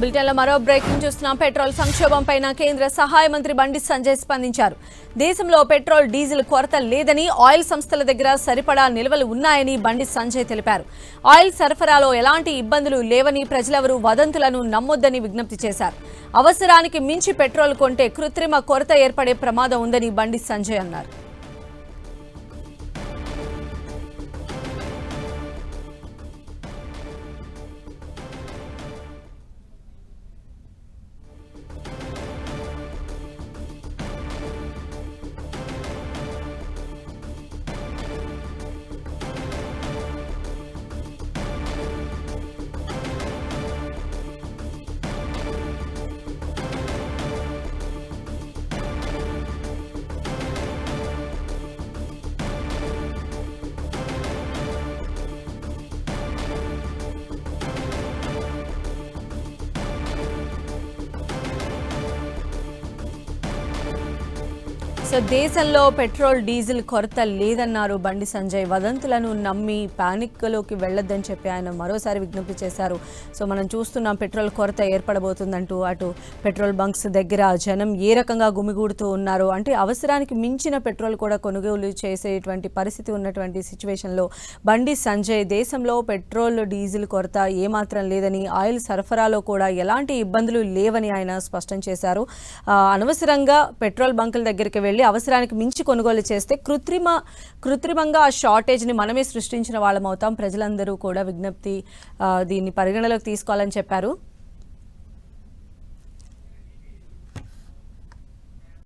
బులెటిన్లో మరో బ్రేకింగ్ చూస్తున్నాం. పెట్రోల్ సంక్షోభంపైన కేంద్ర సహాయ మంత్రి బండి సంజయ్ స్పందించారు. దేశంలో పెట్రోల్ డీజిల్ కొరత లేదని, ఆయిల్ సంస్థల దగ్గర సరిపడా నిల్వలు ఉన్నాయని బండి సంజయ్ తెలిపారు. ఆయిల్ సరఫరాలో ఎలాంటి ఇబ్బందులు లేవని, ప్రజలెవరూ వదంతులను నమ్మొద్దని విజ్ఞప్తి చేశారు. అవసరానికి మించి పెట్రోల్ కొంటే కృత్రిమ కొరత ఏర్పడే ప్రమాదం ఉందని బండి సంజయ్ అన్నారు. దేశంలో పెట్రోల్ డీజిల్ కొరత లేదన్నారు బండి సంజయ్. వదంతులను నమ్మి పానిక్లోకి వెళ్లొద్దని చెప్పి ఆయన మరోసారి విజ్ఞప్తి చేశారు. మనం చూస్తున్నాం పెట్రోల్ కొరత ఏర్పడబోతుందంటూ అటు పెట్రోల్ బంక్స్ దగ్గర జనం ఏ రకంగా గుమిగూడుతూ ఉన్నారు అంటే అవసరానికి మించిన పెట్రోల్ కూడా కొనుగోలు చేసేటువంటి పరిస్థితి ఉన్నటువంటి సిచ్యువేషన్లో బండి సంజయ్ దేశంలో పెట్రోల్ డీజిల్ కొరత ఏమాత్రం లేదని, ఆయిల్ సరఫరాలో కూడా ఎలాంటి ఇబ్బందులు లేవని ఆయన స్పష్టం చేశారు. అనవసరంగా పెట్రోల్ బంకుల దగ్గరికి వెళ్లి అవసరానికి మించి కొనుగోలు చేస్తే కృత్రిమంగా ఆ షార్టేజ్ని మనమే సృష్టించిన వాళ్ళం అవుతాం. ప్రజలందరూ కూడా దీన్ని పరిగణలోకి తీసుకోవాలని చెప్పారు.